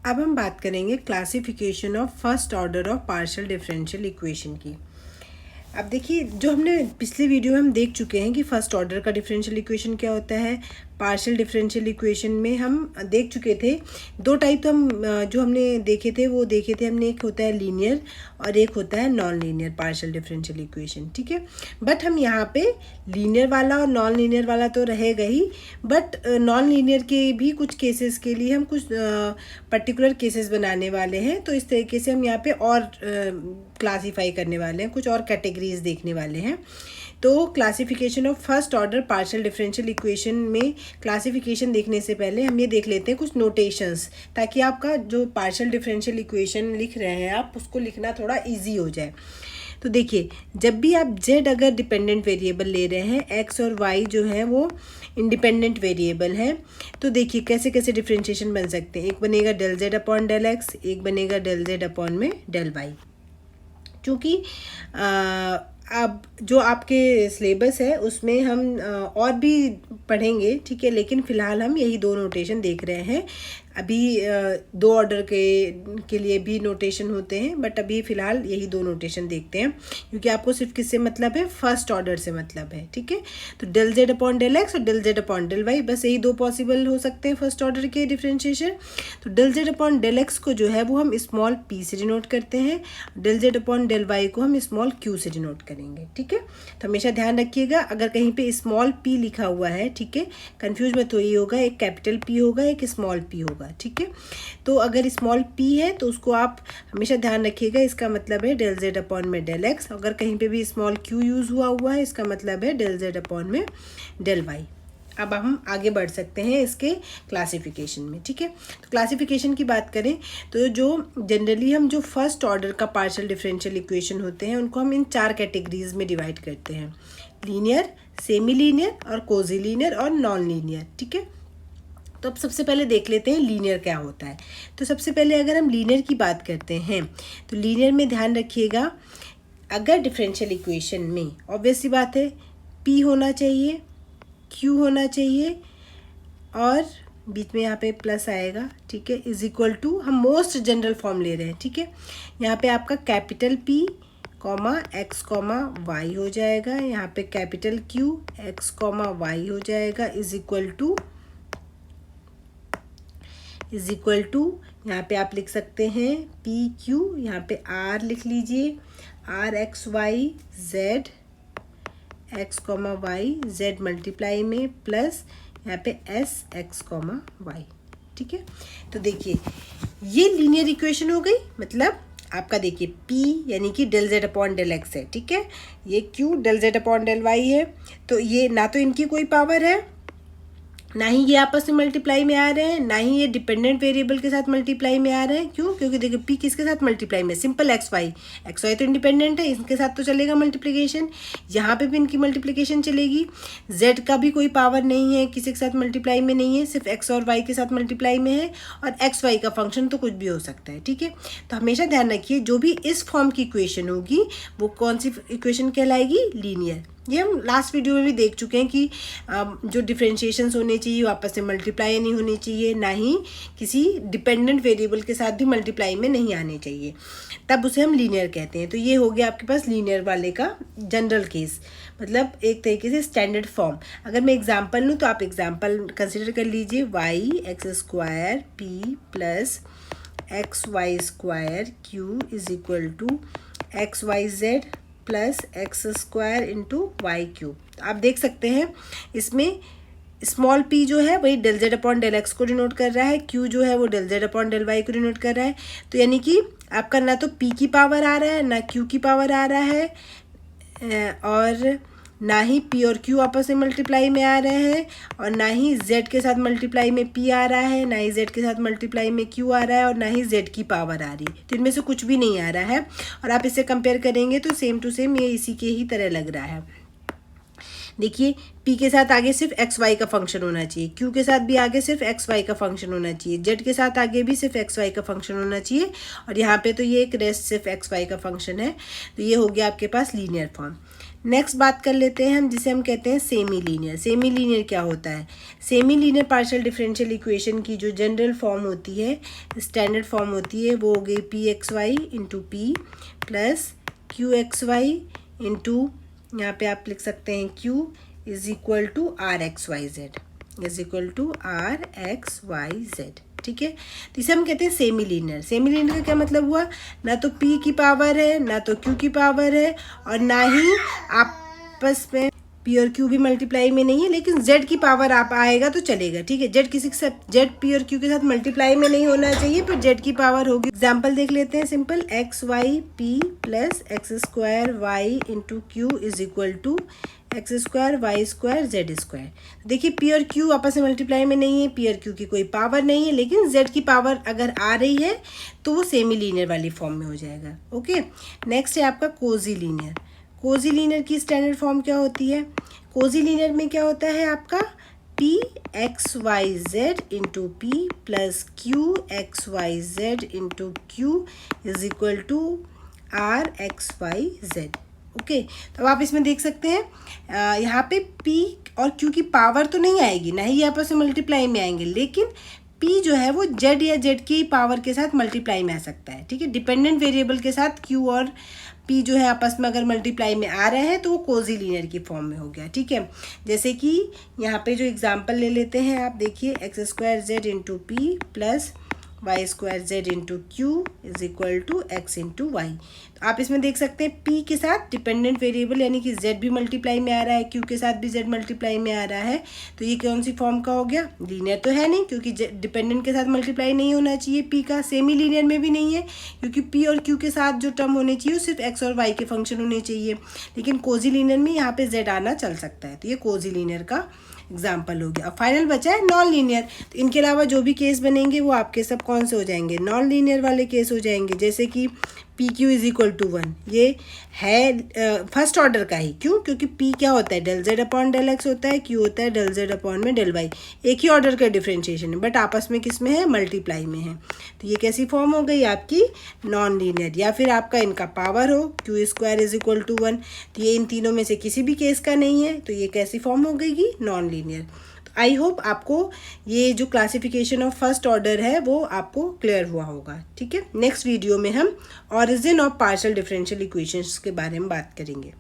अब हम बात करेंगे classification of first order of partial differential equation की। अब देखिए, जो हमने पिछले वीडियो में हम देख चुके हैं कि फर्स्ट ऑर्डर का डिफरेंशियल इक्वेशन क्या होता है। पार्शियल डिफरेंशियल इक्वेशन में हम देख चुके थे दो टाइप। तो हम जो हमने देखे थे हमने, एक होता है लीनियर और एक होता है non linear partial differential equation, ठीक है। बट हम यहाँ पे लीनियर वाला और नॉन लीनियर वाला तो रहेगा ही, बट नॉन लीनियर के भी कुछ केसेस के लिए हम कुछ पर्टिकुलर केसेस बनाने वाले हैं। तो इस तरीके से हम यहाँ पे और क्लासीफाई करने वाले हैं, कुछ और कैटेगरीज देखने वाले हैं। तो classification of first order partial differential equation में क्लासिफिकेशन देखने से पहले हम ये देख लेते हैं कुछ नोटेशंस, ताकि आपका जो पार्शियल डिफरेंशियल इक्वेशन लिख रहे हैं आप उसको लिखना थोड़ा इजी हो जाए। तो देखिए, जब भी आप z अगर डिपेंडेंट वेरिएबल ले रहे हैं, x और y जो है वो इंडिपेंडेंट वेरिएबल हैं, तो देखिए कैसे कैसे डिफरेंशिएशन बन सकते हैं। एक बनेगा del z upon del x, एक बनेगा डेल z अपॉन में डेल y। क्योंकि अब जो आपके सिलेबस है उसमें हम और भी पढ़ेंगे, ठीक है, लेकिन फ़िलहाल हम यही दो नोटेशन देख रहे हैं। अभी दो ऑर्डर के लिए भी नोटेशन होते हैं, बट अभी फ़िलहाल यही दो नोटेशन देखते हैं, क्योंकि आपको सिर्फ किससे मतलब है, फर्स्ट ऑर्डर से मतलब है, ठीक है। तो del z upon del x और del z upon del y, बस यही दो पॉसिबल हो सकते हैं फर्स्ट ऑर्डर के डिफरेंशिएशन। तो del z upon del x को जो है वो हम स्मॉल p से डिनोट करते हैं, del z upon del y को हम स्मॉल q से डिनोट करेंगे, ठीक है। तो हमेशा ध्यान रखिएगा, अगर कहीं पे स्मॉल p लिखा हुआ है, ठीक है, कन्फ्यूज मत होइए, होगा एक कैपिटल P होगा, एक स्मॉल p होगा, ठीक है। तो अगर स्मॉल p है तो उसको आप हमेशा ध्यान रखिएगा, इसका मतलब है डेल z अपॉन में डेल x। अगर कहीं पे भी स्मॉल q यूज़ हुआ है, इसका मतलब है डेल z अपॉन में डेल y। अब हम आगे बढ़ सकते हैं इसके क्लासिफिकेशन में, ठीक है। तो क्लासिफिकेशन की बात करें तो जो जनरली हम जो फर्स्ट ऑर्डर का पार्शियल डिफरेंशियल इक्वेशन होते हैं उनको हम इन चार कैटेगरीज में डिवाइड करते हैं, लीनियर, सेमी लीनियर और कोजी लीनियर और नॉन लीनियर, ठीक है। तो अब सबसे पहले देख लेते हैं लीनियर क्या होता है। तो सबसे पहले अगर हम लीनियर की बात करते हैं तो लीनियर में ध्यान रखिएगा, अगर डिफरेंशियल इक्वेशन में ऑब्वियस सी बात है p होना चाहिए, q होना चाहिए और बीच में यहाँ पे प्लस आएगा, ठीक है, इज इक्वल टू, हम मोस्ट जनरल फॉर्म ले रहे हैं, ठीक है। यहाँ पे आपका capital P comma x comma y हो जाएगा, यहाँ पे capital Q x comma y हो जाएगा, इज इक्वल टू यहाँ पे आप लिख सकते हैं पी क्यू, यहाँ पे r लिख लीजिए, r x y z x comma y z multiply में प्लस यहाँ पे s x कॉमा वाई, ठीक है। तो देखिए ये लीनियर इक्वेशन हो गई, मतलब आपका देखिए p यानी कि del z upon del x है, ठीक है, ये q del z upon del y है। तो ये ना तो इनकी कोई पावर है, ना ही ये आपस में मल्टीप्लाई में आ रहे हैं, ना ही ये डिपेंडेंट वेरिएबल के साथ मल्टीप्लाई में आ रहे हैं। क्यों? क्योंकि देखिए p किसके साथ मल्टीप्लाई में, सिंपल एक्स वाई तो इंडिपेंडेंट है, इनके साथ तो चलेगा मल्टीप्लिकेशन, यहाँ पे भी इनकी मल्टीप्लिकेशन चलेगी। z का भी कोई पावर नहीं है, किसी के साथ मल्टीप्लाई में नहीं है, सिर्फ x और y के साथ मल्टीप्लाई में है, और एक्स वाई का फंक्शन तो कुछ भी हो सकता है, ठीक है। तो हमेशा ध्यान रखिए जो भी इस फॉर्म की इक्वेशन होगी वो कौन सी इक्वेशन कहलाएगी, लीनियर। ये हम लास्ट वीडियो में भी देख चुके हैं कि जो डिफरेंशिएशंस होने चाहिए वो आपस में मल्टीप्लाई नहीं होने चाहिए, ना ही किसी डिपेंडेंट वेरिएबल के साथ भी मल्टीप्लाई में नहीं आने चाहिए, तब उसे हम लीनियर कहते हैं। तो ये हो गया आपके पास लीनियर वाले का जनरल केस, मतलब एक तरीके से स्टैंडर्ड फॉर्म। अगर मैं एग्जांपल लूँ तो आप एग्जांपल कंसिडर कर लीजिए, y x square p plus x y square q is equal to x y z plus x square into y cube. आप देख सकते हैं इसमें स्मॉल p जो है वही del z upon del x को डिनोट कर रहा है, q जो है वो del z upon del y को डिनोट कर रहा है। तो यानी कि आपका ना तो p की पावर आ रहा है, ना q की पावर आ रहा है, और ना ही p और q आपस में मल्टीप्लाई में आ रहे हैं, और ना ही z के साथ मल्टीप्लाई में p आ रहा है, ना ही z के साथ मल्टीप्लाई में q आ रहा है, और ना ही z की पावर आ रही है। तो इनमें से कुछ भी नहीं आ रहा है, और आप इसे कंपेयर करेंगे तो सेम टू सेम ये इसी के ही तरह लग रहा है। देखिए p के साथ आगे सिर्फ एक्स वाई का फंक्शन होना चाहिए, q के साथ भी आगे सिर्फ एक्स वाई का फंक्शन होना चाहिए, z के साथ आगे भी सिर्फ एक्स वाई का फंक्शन होना चाहिए, और यहाँ पे तो ये एक रेस्ट सिर्फ एक्स वाई का फंक्शन है। तो ये हो गया आपके पास लीनियर फॉर्म। नेक्स्ट बात कर लेते हैं हम जिसे हम कहते हैं सेमी लीनियर। सेमी लीनियर क्या होता है? Semi linear partial differential equation की जो जनरल फॉर्म होती है, स्टैंडर्ड फॉर्म होती है, वो हो गई p x y into p plus q x y into, यहाँ पे आप लिख सकते हैं q is equal to r x y z, is equal to r x y z. ठीक है, तो इसे हम कहते हैं सेमी लीनियर। सेमी लीनियर का क्या मतलब हुआ? ना तो p की पावर है, ना तो q की पावर है, और ना ही आपस में p और q भी मल्टीप्लाई में नहीं है, लेकिन z की पावर आप आएगा तो चलेगा। ठीक है, z किसी के साथ, z p और q के साथ मल्टीप्लाई में नहीं होना चाहिए, पर z की पावर होगी। एग्जाम्पल देख लेते हैं simple, x y p plus x square y into q is equal to x square y square z square. देखिए पी और क्यू आपस में मल्टीप्लाई में नहीं है, पी और क्यू की कोई पावर नहीं है, लेकिन जेड की पावर अगर आ रही है तो वो सेमी लीनियर वाली फॉर्म में हो जाएगा। ओके, नेक्स्ट है आपका कोजी लीनियर। कोजी लीनियर की स्टैंडर्ड फॉर्म क्या होती है? कोजी लीनियर में क्या होता है आपका p x y z into p plus q x y z into q is equal to r x y z. Okay, तो आप इसमें देख सकते हैं यहाँ पे P और Q की पावर तो नहीं आएगी, ना ही आपस में मल्टीप्लाई में आएंगे, लेकिन P जो है वो Z या Z की पावर के साथ मल्टीप्लाई में आ सकता है। ठीक है, डिपेंडेंट वेरिएबल के साथ Q और P जो है आपस में अगर मल्टीप्लाई में आ रहे हैं तो वो कोजी लीनियर की फॉर्म में हो गया। ठीक है, जैसे कि यहाँ पे जो एग्जाम्पल ले लेते हैं, आप देखिए x square z into p plus y square z into q is equal to x into y. तो आप इसमें देख सकते हैं p के साथ डिपेंडेंट वेरिएबल यानी कि z भी मल्टीप्लाई में आ रहा है, q के साथ भी z मल्टीप्लाई में आ रहा है, तो ये कौन सी फॉर्म का हो गया? लीनियर तो है नहीं, क्योंकि डिपेंडेंट के साथ मल्टीप्लाई नहीं होना चाहिए p का। सेमी लीनियर में भी नहीं है, क्योंकि p और q के साथ जो टर्म होने चाहिए वो सिर्फ x और y के फंक्शन होने चाहिए, लेकिन कोजी लीनियर में यहाँ पे z आना चल सकता है, तो ये कोजी लीनियर का एग्जाम्पल हो गया। अब फाइनल बचा है नॉन लीनियर। तो इनके अलावा जो भी केस बनेंगे वो आपके सब कौन से हो जाएंगे? नॉन लीनियर वाले केस हो जाएंगे, जैसे कि p q is equal to 1, ये है फर्स्ट ऑर्डर का ही। क्यों? क्योंकि पी क्या होता है? Del z upon del x होता है, क्यू होता है डेल जेड अपॉन में डेल वाई। एक ही ऑर्डर का डिफरेंशिएशन है, बट आपस में किस में है? मल्टीप्लाई में है। तो ये कैसी फॉर्म हो गई आपकी? Non linear. या फिर आपका इनका पावर हो q square is equal to 1, तो ये इन तीनों में से किसी भी केस का नहीं है, तो ये कैसी फॉर्म हो गई? Non linear. आई होप आपको ये जो क्लासिफिकेशन ऑफ फर्स्ट ऑर्डर है वो आपको क्लियर हुआ होगा। ठीक है, नेक्स्ट वीडियो में हम origin of partial differential equations के बारे में बात करेंगे।